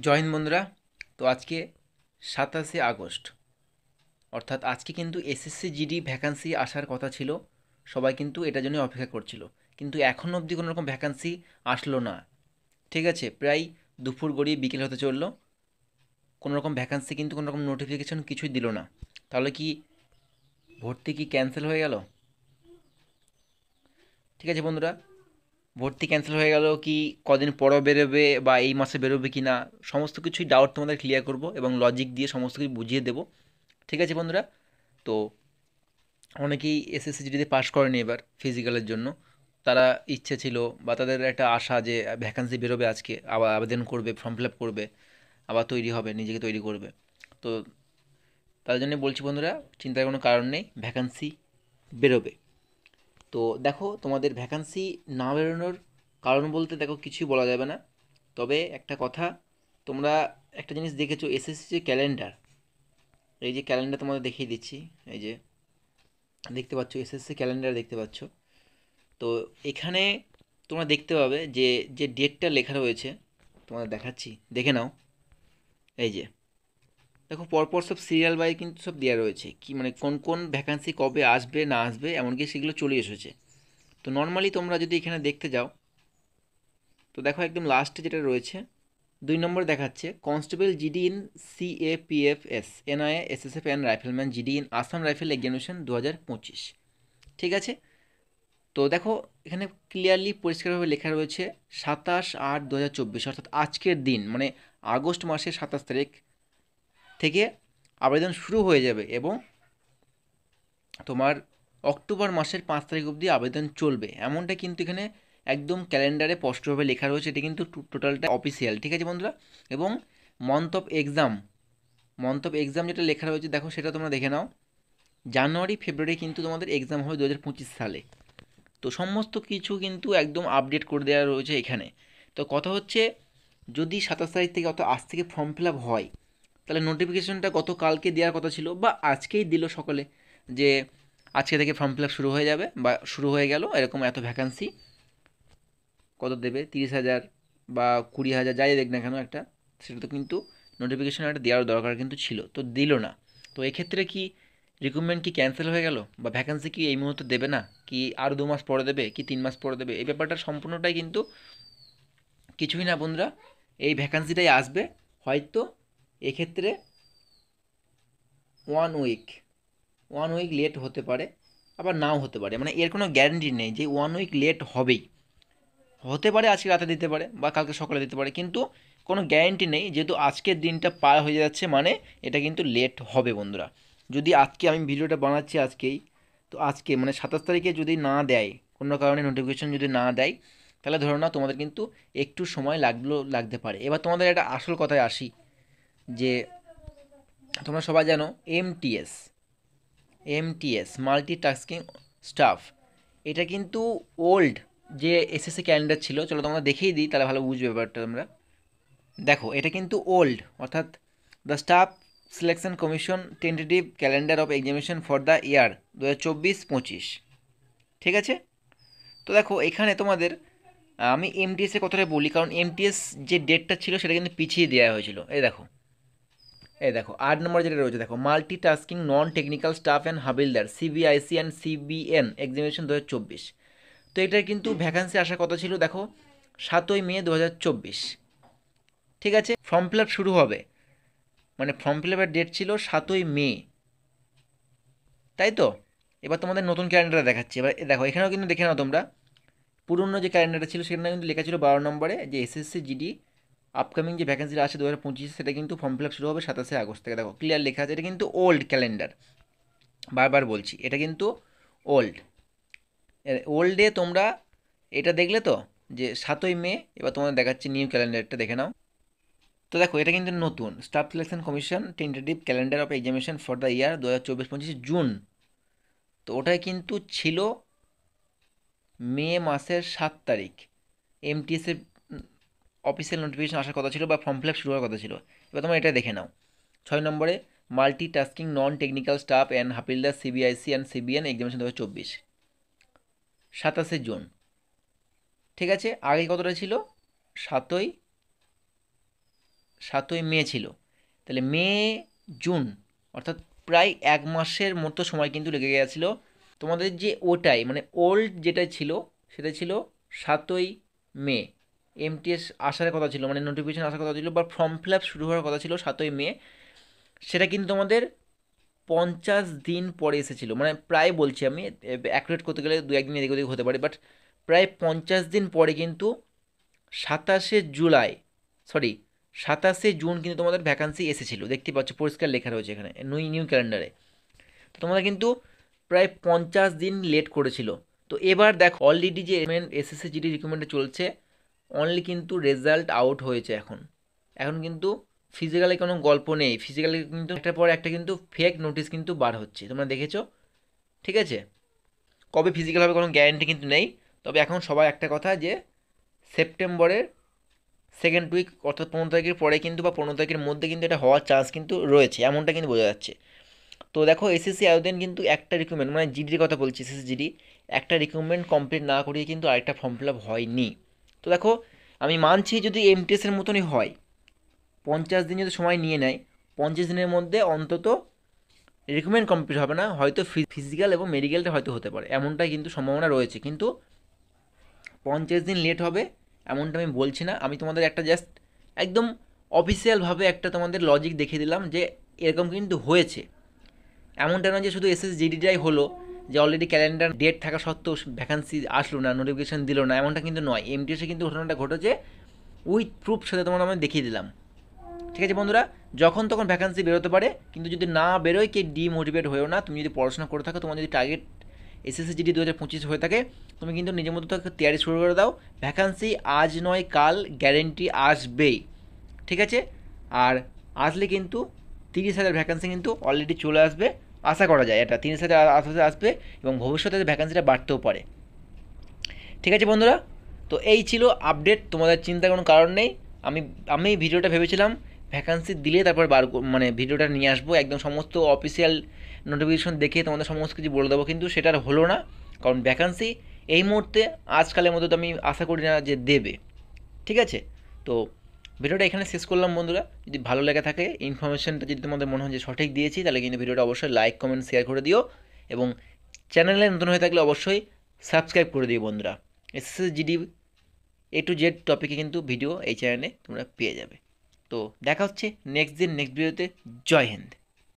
জয় হিন্দ বন্ধুরা। তো আজকে 27শে আগস্ট, অর্থাৎ আজকে কিন্তু এসএসসি জিডি ভ্যাকান্সি আসার কথা ছিল। সবাই কিন্তু এটার জন্য অপেক্ষা করছিল, কিন্তু এখন অবধি কোনো রকম ভ্যাকান্সি আসলো না। ঠিক আছে, প্রায় দুপুর গড়িয়ে বিকেল হতে চললো, কোনো রকম ভ্যাকান্সি কিন্তু কোনো রকম নোটিফিকেশন কিছুই দিল না। তাহলে কি ভর্তি কি ক্যান্সেল হয়ে গেল? ঠিক আছে বন্ধুরা, ভর্তি ক্যান্সেল হয়ে গেল কি, কদিন পরও বেরোবে বা এই মাসে বেরোবে কি না, সমস্ত কিছুই ডাউট তোমাদের ক্লিয়ার করব এবং লজিক দিয়ে সমস্ত কিছু বুঝিয়ে দেবো। ঠিক আছে বন্ধুরা, তো অনেকেই এসএসসি জিডিতে পাশ করেনি এবার ফিজিক্যালের জন্য। তারা ইচ্ছে ছিল বা তাদের একটা আশা যে ভ্যাকান্সি বেরোবে, আজকে আবার আবেদন করবে, ফর্ম ফিল আপ করবে, আবার তৈরি হবে, নিজেকে তৈরি করবে। তো তাদের জন্য বলছি বন্ধুরা, চিন্তার কোনো কারণ নেই, ভ্যাকান্সি বেরোবে। তো দেখো, তোমাদের ভ্যাকান্সি না বেরোনোর কারণ বলতে দেখো কিছুই বলা যাবে না। তবে একটা কথা, তোমরা একটা জিনিস দেখেছো, এসএসসি যে ক্যালেন্ডার, এই যে ক্যালেন্ডার তোমাদের দেখিয়ে দিচ্ছি, এই যে দেখতে পাচ্ছ এসএসসি ক্যালেন্ডার দেখতে পাচ্ছ। তো এখানে তোমরা দেখতে পাবে যে যে ডেটটা লেখা রয়েছে, তোমাদের দেখাচ্ছি, দেখে নাও। এই যে দেখো, পরপর সব সিরিয়াল বাই কিন্তু সব দেওয়া রয়েছে, কি মানে কোন কোন ভ্যাকান্সি কবে আসবে না আসবে, এমনকি সেগুলো চলে এসেছে। তো নর্মালি তোমরা যদি এখানে দেখতে যাও, তো দেখো একদম লাস্টে যেটা রয়েছে 2 নম্বর দেখাচ্ছে constable GD in CAPFs NIA SSF and rifleman GD in Assam rifle examination 2025। ঠিক আছে, তো দেখো এখানে ক্লিয়ারলি পরিষ্কারভাবে লেখা রয়েছে 27/8/2024, অর্থাৎ আজকের দিন মানে আগস্ট মাসের 27 তারিখ থেকে আবেদন শুরু হয়ে যাবে এবং তোমার অক্টোবর মাসের 5 তারিখ অবধি আবেদন চলবে, এমনটা কিন্তু এখানে একদম ক্যালেন্ডারে স্পষ্টভাবে লেখা রয়েছে। এটা কিন্তু টোটালটা অফিসিয়াল। ঠিক আছে বন্ধুরা, এবং মন্থ অফ এক্সাম, যেটা লেখা রয়েছে দেখো, সেটা তোমরা দেখে নাও। জানুয়ারি ফেব্রুয়ারি কিন্তু তোমাদের এক্সাম হবে 2025 সালে। তো সমস্ত কিছু কিন্তু একদম আপডেট করে দেওয়া রয়েছে এখানে। তো কথা হচ্ছে, যদি 27 তারিখ থেকে অত আজ থেকে ফর্ম ফিল আপ হয়, তাহলে নোটিফিকেশনটা গতকালকে দেওয়ার কথা ছিল বা আজকেই দিল সকালে, যে আজকে থেকে ফর্ম ফিল আপ শুরু হয়ে যাবে বা শুরু হয়ে গেল, এরকম এত ভ্যাকান্সি কত দেবে, 30,000 বা 20,000 যাই দেখ না কেন একটা, সেটা তো কিন্তু নোটিফিকেশন একটা দেওয়ার দরকার কিন্তু ছিল, তো দিল না। তো এক্ষেত্রে কি রিক্রুটমেন্ট কি ক্যান্সেল হয়ে গেল, বা ভ্যাকান্সি কি এই মুহূর্তে দেবে না, কি আরও 2 মাস পরে দেবে, কি 3 মাস পরে দেবে, এই ব্যাপারটা সম্পূর্ণটাই কিন্তু কিছুই না বন্ধুরা। এই ভ্যাকান্সিটাই আসবে হয়তো এক্ষেত্রে 1 উইক, 1 উইক লেট হতে পারে, আবার নাও হতে পারে, মানে এর কোনো গ্যারেন্টি নেই যে 1 উইক লেট হবেই। হতে পারে আজকে রাতে দিতে পারে বা কালকে সকালে দিতে পারে, কিন্তু কোনো গ্যারেন্টি নেই, যেহেতু আজকের দিনটা পার হয়ে যাচ্ছে মানে এটা কিন্তু লেট হবে বন্ধুরা। যদি আজকে আমি ভিডিওটা বানাচ্ছি আজকেই, তো আজকে মানে 27 তারিখে যদি না দেয়, কোনো কারণে নোটিফিকেশন যদি না দেয়, তাহলে ধরো না তোমাদের কিন্তু একটু সময় লাগতে পারে। এবার তোমাদের একটা আসল কথায় আসি, যে তোমরা সবাই জানো এমটিএস মাল্টিটাস্কিং স্টাফ, এটা কিন্তু ওল্ড যে এসএসসি ক্যালেন্ডার ছিল, চলো তোমরা দেখিয়ে দিই, তাহলে ভালো বুঝবে ব্যাপারটা তোমরা। দেখো এটা কিন্তু ওল্ড, অর্থাৎ the staff selection commission tentative calendar of examination for the year 2024-25। ঠিক আছে, তো দেখো এখানে তোমাদের আমি এমটিএস এর কথাটা বলি, কারণ এমটিএস যে ডেটটা ছিল সেটা কিন্তু পিছিয়ে দেওয়া হয়েছিল। এই দেখো 8 নম্বর যেটা রয়েছে, দেখো multitasking non technical staff and Havaldar CBIC and CBN examination 2024। তো এটার কিন্তু ভ্যাকান্সি আসার কথা ছিল দেখো 7ই মে 2024। ঠিক আছে, ফর্ম ফিল আপ শুরু হবে, মানে ফর্ম ফিল আপের ডেট ছিল 7ই মে, তাই তো। এবার তোমাদের নতুন ক্যালেন্ডার দেখাচ্ছি, এবার দেখো এখানেও কিন্তু দেখে নাও তোমরা, পুরনো যে ক্যালেন্ডারটা ছিল সেখানে কিন্তু লেখা ছিল 12 নম্বরে যে এসএসসি জিডি আপকামিং যে ভ্যাকেন্সিটা আছে 2025, সেটা কিন্তু ফর্ম ফিল আপ শুরু হবে 27 আগস্ট থেকে। দেখো ক্লিয়ার লেখা আছে, এটা কিন্তু ওল্ড ক্যালেন্ডার, বারবার বলছি এটা কিন্তু ওল্ড। ওল্ডে তোমরা এটা দেখলে তো, যে 7ই মে। এবার তোমাদের দেখাচ্ছি নিউ ক্যালেন্ডারটা, দেখে নাও। তো দেখো এটা কিন্তু নতুন staff selection commission tentative calendar of examination for the year 2024-25 June. তো ওটাই কিন্তু ছিল মে মাসের 7 তারিখ। এমটিএস এর অফিসিয়াল নোটিফিকেশন আসার কথা ছিল বা ফর্ম ফিল আপ শুরু হওয়ার কথা ছিল। এবার তোমরা এটা দেখে নাও, 6 নম্বরে multi tasking non technical staff and Havaldar CBIC and CBN examination 2024, 27 June. ঠিক আছে, আগে কতটা ছিল, সাতই 7ই মে ছিল, তাহলে মে জুন অর্থাৎ প্রায় 1 মাসের মতো সময় কিন্তু লেগে গেছিলো তোমাদের যে ওটাই মানে ওল্ড যেটা ছিল সেটা ছিল 7ই মে। এমটিএস আসার কথা ছিল, মানে নোটিফিকেশান আসার কথা ছিল বা ফর্ম ফিল আপ শুরু হওয়ার কথা ছিল 7ই মে, সেটা কিন্তু তোমাদের 50 দিন পরে এসেছিলো। মানে প্রায় বলছি আমি, অ্যাকুরেট করতে গেলে 2-1 দিন এদিক ওদিক হতে পারে, বাট প্রায় 50 দিন পরে কিন্তু 27শে জুন কিন্তু তোমাদের ভ্যাকান্সি এসেছিলো। দেখতে পাচ্ছ পরিষ্কার লেখা রয়েছে এখানে নিউ ক্যালেন্ডারে। তো তোমরা কিন্তু প্রায় 50 দিন লেট করেছিল। তো এবার দেখো অলরেডি যে এসএসসি জিডি রিক্রুটমেন্টে চলছে, অনলি কিন্তু রেজাল্ট আউট হয়েছে এখন। এখন কিন্তু ফিজিক্যালে কোনো গল্প নেই, ফিজিক্যালে কিন্তু একটার পর একটা কিন্তু ফেক নোটিশ কিন্তু বার হচ্ছে, তোমরা দেখেছো, ঠিক আছে। কবে ফিজিক্যাল হবে কোনো গ্যারেন্টি কিন্তু নেই, তবে এখন সবার একটা কথা যে সেপ্টেম্বরের সেকেন্ড উইক অর্থাৎ 15 তারিখের পরে কিন্তু বা 15 তারিখের মধ্যে কিন্তু এটা হওয়ার চান্স কিন্তু রয়েছে, এমনটা কিন্তু বোঝা যাচ্ছে। তো দেখো এসএসসি আয়োজন কিন্তু একটা রিক্রুটমেন্ট, মানে জিডির কথা বলছি, এসএসসি জিডি একটা রিক্রুটমেন্ট কমপ্লিট না করিয়ে কিন্তু আরেকটা ফর্ম ফিল আপ হয়নি। তো দেখো আমি মানছি যদি এমটিএসের মতনই হয়, 50 দিন যদি সময় নিয়ে নেয়, 50 দিনের মধ্যে অন্তত রিক্রুটমেন্ট কমপ্লিট হবে না, হয়তো ফিজিক্যাল এবং মেডিকেলটা হয়তো হতে পারে, এমনটাই কিন্তু সম্ভাবনা রয়েছে। কিন্তু 50 দিন লেট হবে এমনটা আমি বলছি না, আমি তোমাদের একটা জাস্ট একদম অফিসিয়ালভাবে একটা তোমাদের লজিক দেখিয়ে দিলাম যে এরকম কিন্তু হয়েছে। এমনটা নয় যে শুধু এসএসজিডিটাই হলো, যে অলরেডি ক্যালেন্ডার ডেট থাকা সত্ত্বেও ভ্যাকান্সি আসলো না, নোটিফিকেশান দিল না, এমনটা কিন্তু নয়। এমটিএসে কিন্তু ঘটনাটা ঘটেছে, উইথ প্রুফ সাথে তোমার আমি দেখিয়ে দিলাম, ঠিক আছে বন্ধুরা। যখন তখন ভ্যাকান্সি বেরোতে পারে, কিন্তু যদি না বেরোয় কে ডিমোটিভেট হয়েও না। তুমি যদি পড়াশোনা করে থাকো, তোমার যদি টার্গেট এসএসসি জিডি 2025 হয়ে থাকে, তুমি কিন্তু নিজের মতো তৈরি শুরু করে দাও। ভ্যাকান্সি আজ নয় কাল গ্যারেন্টি আসবেই, ঠিক আছে। আর আসলে কিন্তু 30,000 ভ্যাকান্সি কিন্তু অলরেডি চলে আসবে, আশা করা যায় এটা 30,000 আশপাশে আসবে, এবং ভবিষ্যতে ভ্যাকান্সিটা বাড়তেও পারে, ঠিক আছে বন্ধুরা। তো এই ছিল আপডেট, তোমাদের চিন্তার কোনো কারণ নেই। আমি আমি ভিডিওটা ভেবেছিলাম ভ্যাকান্সি দিলে তারপর মানে ভিডিওটা নিয়ে আসবো, একদম সমস্ত অফিসিয়াল নোটিফিকেশন দেখে তোমাদের সমস্ত কিছু বলে দেবো, কিন্তু সেটা আর হলো না, কারণ ভ্যাকান্সি এই মুহূর্তে আজকালের মধ্যে তো আমি আশা করি না যে দেবে, ঠিক আছে। তো ভিডিওটা এখানে শেষ করলাম বন্ধুরা। যদি ভালো লেগে থাকে, ইনফরমেশনটা যদি তোমাদের মনে হয় যে সঠিক দিয়েছি, তাহলে কিন্তু ভিডিওটা অবশ্যই লাইক কমেন্ট শেয়ার করে দিও, এবং চ্যানেলে নতুন হয়ে থাকলে অবশ্যই সাবস্ক্রাইব করে দিও বন্ধুরা। SSC GD A to Z টপিকে কিন্তু ভিডিও এই চ্যানেলে তোমরা পেয়ে যাবে। তো দেখা হচ্ছে নেক্সট দিন নেক্সট ভিডিওতে। জয় হিন্দ।